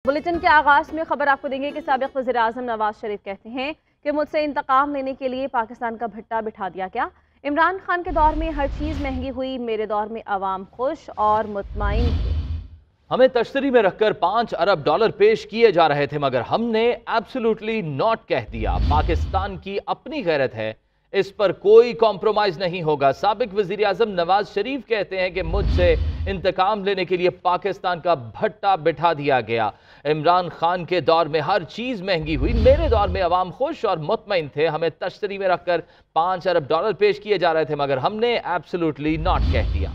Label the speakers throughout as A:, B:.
A: Bulletin के आगाज में खबर आपको देंगे कि साबिक वज़ीर-ए-आज़म नवाज शरीफ कहते हैं कि मुझसे इंतकाम लेने के लिए पाकिस्तान का भट्टा बिठा दिया गया। इमरान खान के दौर में हर चीज़ महंगी हुई, मेरे दौर में अवाम खुश और मुतमईन थे।
B: हमें तश्तरी में रखकर $5 अरब पेश किए जा रहे थे, मगर हमने एब्सोल्युटली नॉट कह दिया। पाकिस्तान की अपनी गैरत है, इस पर कोई कॉम्प्रोमाइज नहीं होगा। साबिक वज़ीर आज़म नवाज शरीफ कहते हैं कि मुझसे इंतकाम लेने के लिए पाकिस्तान का भट्टा बिठा दिया गया। इमरान खान के दौर में हर चीज़ महंगी हुई, मेरे दौर में अवाम खुश और मुतमईन थे। हमें तश्तरी में रखकर $5 अरब पेश किए जा रहे थे, मगर हमने एब्सोल्युटली नॉट कह दिया।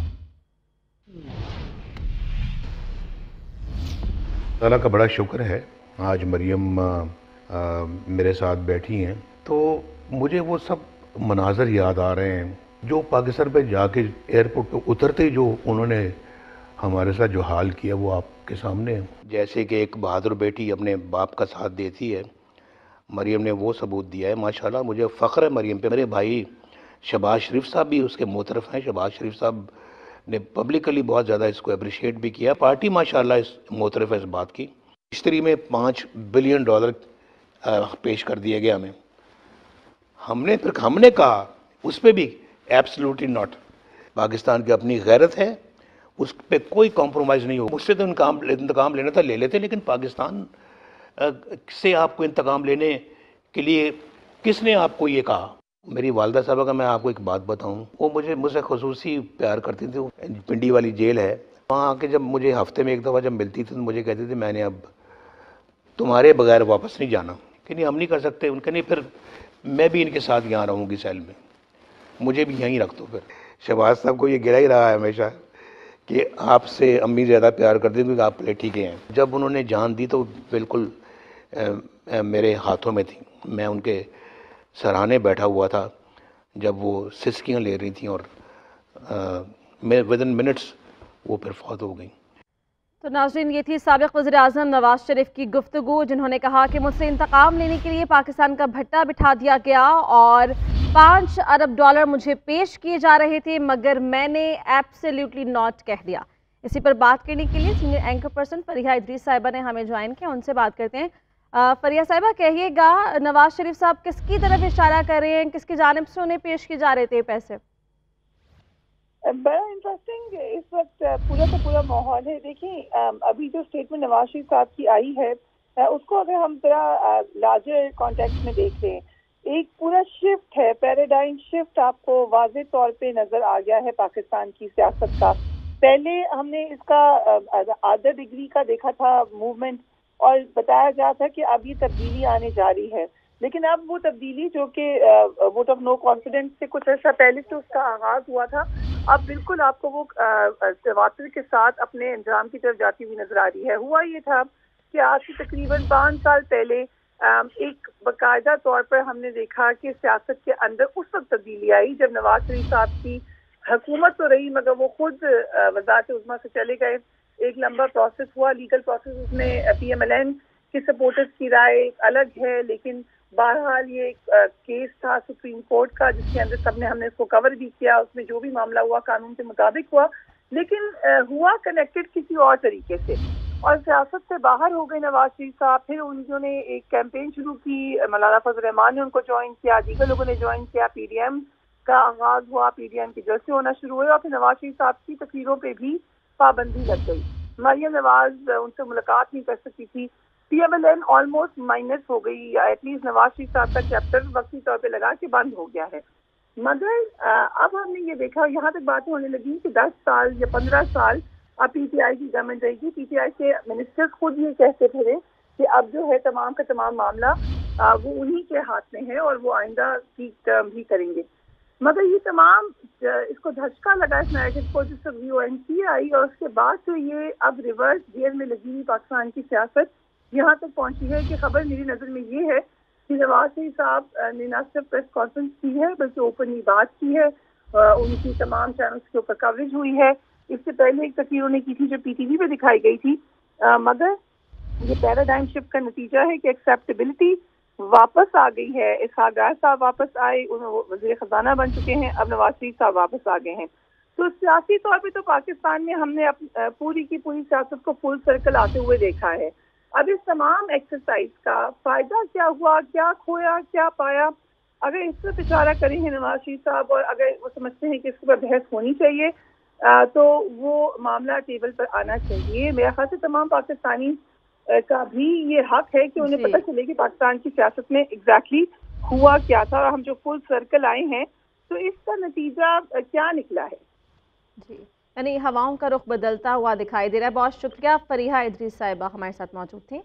C: अल्लाह का बड़ा शुक्र है, आज मरियम मेरे साथ बैठी हैं तो मुझे वो सब मनाजर याद आ रहे हैं जो पाकिस्तान पे जाके एयरपोर्ट पे उतरते ही जो उन्होंने हमारे साथ जो हाल किया वो आपके सामने है। जैसे कि एक बहादुर बेटी अपने बाप का साथ देती है, मरियम ने वो सबूत दिया है। माशाल्लाह मुझे फ़ख्र है मरियम पे। मेरे भाई शहबाज शरीफ साहब भी उसके मोतरफ हैं। शहबाज शरीफ साहब ने पब्लिकली बहुत ज़्यादा इसको अप्रिशिएट भी किया। पार्टी माशाल्लाह इस मोतरफ है इस बात की। तश्तरी में $5 बिलियन पेश कर दिए गए हमें। हमने कहा उस पर भी एब्सोल्युटली नॉट। पाकिस्तान की अपनी गैरत है, उस पर कोई कॉम्प्रोमाइज़ नहीं हो। मुझसे तो इंतकाम लेना था, ले लेते, लेकिन पाकिस्तान से आपको इंतकाम लेने के लिए किसने आपको ये कहा? मेरी वालदा साहबा का मैं आपको एक बात बताऊं, वो मुझसे खुसूसी प्यार करती थी। पिंडी वाली जेल है, वहाँ आके जब मुझे हफ्ते में एक दफ़ा जब मिलती थी तो मुझे कहती थी मैंने अब तुम्हारे बगैर वापस नहीं जाना। कि नहीं हम नहीं कर सकते। उनके नहीं, फिर मैं भी इनके साथ यहाँ रहूँगी सेल में, मुझे भी यहीं रख दो। फिर शहबाज साहब को ये गिरा ही रहा है हमेशा कि आपसे अम्मी ज़्यादा प्यार करती थी क्योंकि आप पलेठी के हैं। जब उन्होंने जान दी तो बिल्कुल मेरे हाथों में थी। मैं उनके सराहने बैठा हुआ था जब वो सिसकियाँ ले रही थी और मैं विदिन मिनट्स वो फिर फौत हो गई।
A: तो नाज़रीन, ये थी साबिक वज़ीर-ए-आज़म नवाज शरीफ की गुफ्तगू, जिन्होंने कहा कि मुझसे इंतकाम लेने के लिए पाकिस्तान का भट्टा बिठा दिया गया और $5 अरब मुझे पेश किए जा रहे थे, मगर मैंने एब्सोल्युटली नॉट कह दिया। इसी पर बात करने के लिए सीनियर एंकर पर्सन फरिया इदरीस साहिबा ने हमें ज्वाइन किया, उनसे बात करते हैं। फरिया साहिबा, कहिएगा नवाज शरीफ साहब किसकी तरफ इशारा कर रहे हैं, किसकी जानिब से उन्हें पेश किए जा रहे थे पैसे?
D: बड़ा इंटरेस्टिंग इस वक्त पूरा का पूरा माहौल है। देखिए अभी जो स्टेटमेंट नवाज शरीफ साहब की आई है उसको अगर हम जरा लार्जर कॉन्टेक्स्ट में देख लें, एक पूरा शिफ्ट है, पैराडाइम शिफ्ट आपको वाज़ेह तौर पे नजर आ गया है पाकिस्तान की सियासत का। पहले हमने इसका आधा डिग्री का देखा था मूवमेंट और बताया जा था कि अब ये तब्दीली आने जा रही है, लेकिन अब वो तब्दीली जो कि वोट ऑफ नो कॉन्फिडेंस से कुछ अर्सा पहले से उसका आगाज हुआ था, अब बिल्कुल आपको वो तवातुर के साथ अपने अंजाम की तरफ जाती हुई नजर आ रही है। हुआ ये था कि आज से तकरीबन 5 साल पहले एक बाकायदा तौर पर हमने देखा कि सियासत के अंदर उस वक्त तब्दीली आई जब नवाज शरीफ साहब की हुकूमत तो रही मगर वो खुद वज़ारत उज़्मा से चले गए। एक लंबा प्रोसेस हुआ, लीगल प्रोसेस, उसमें PMLN के सपोर्टर्स की राय अलग है, लेकिन बहरहाल ये केस था सुप्रीम कोर्ट का जिसके अंदर सबने हमने इसको कवर भी किया। उसमें जो भी मामला हुआ कानून के मुताबिक हुआ, लेकिन हुआ कनेक्टेड किसी और तरीके से और सियासत से बाहर हो गए नवाज शरीफ साहब। फिर उन्होंने एक कैंपेन शुरू की, मौलाना फजल रहमान ने उनको ज्वाइन किया, दीगर लोगों ने ज्वाइन किया, PDM का आगाज हुआ, PDM के जलसे होना शुरू हुए और फिर नवाज शरीफ साहब की तकरीरों पर भी पाबंदी लग गई। मरियम नवाज उनसे मुलाकात नहीं कर सकती थी। PMLN ऑलमोस्ट माइनस हो गई, एटलीस्ट नवाज शरीफ साहब का चैप्टर वक्ती तौर पे लगा के बंद हो गया है। मगर अब हमने ये देखा, यहाँ तक बातें होने लगी कि 10 साल या 15 साल अब PTI की गवर्नमेंट रहेगी। PTI के मिनिस्टर्स खुद ये कहते थे कि अब जो है तमाम का तमाम मामला वो उन्हीं के हाथ में है और वो आइंदा की टर्म भी करेंगे। मगर ये तमाम इसको धचका लगा इस नैरेटिव को जिस वक्त VONC आई और उसके बाद से ये अब रिवर्स गियर में लगी हुई पाकिस्तान की सियासत यहाँ तक पहुंची है कि खबर मेरी नज़र में ये है कि नवाज शरीफ साहब ने न सिर्फ प्रेस कॉन्फ्रेंस की है बल्कि ओपनली बात की है, उनकी तमाम चैनल्स के ऊपर कवरेज हुई है। इससे पहले एक तस्वीर उन्होंने की थी जो PTV पे दिखाई गई थी। मगर ये पैराडाइम शिफ्ट का नतीजा है कि एक्सेप्टेबिलिटी वापस आ गई है। इसहाक डार साहब वापस आए, वज़ीर ख़जाना बन चुके हैं, अब नवाज शरीफ साहब वापस आ गए हैं। तो सियासी तौर पे तो पाकिस्तान में हमने पूरी की पूरी सियासत को फुल सर्कल आते हुए देखा है। اب اس تمام ایکسرسائز کا فائدہ کیا ہوا، کیا کھویا، کیا پایا؟ اگر اس پر اشارہ کریں ہیں نواز شریف صاحب اور اگر وہ سمجھتے ہیں کہ اس پر بحث ہونی چاہیے تو وہ معاملہ ٹیبل پر آنا چاہیے. میرا خیال سے تمام پاکستانی کا بھی یہ حق ہے کہ انہیں پتہ چلے کہ پاکستان کی سیاست میں ایگزیکٹلی ہوا کیا تھا اور ہم جو فل سرکل آئے ہیں تو اس کا نتیجہ کیا نکلا ہے.
A: جی یعنی ہواؤں کا رخ بدلتا ہوا دکھائی دے رہا ہے. بہت شکریہ فریحہ ادریس صاحبہ ہمارے ساتھ موجود تھیں.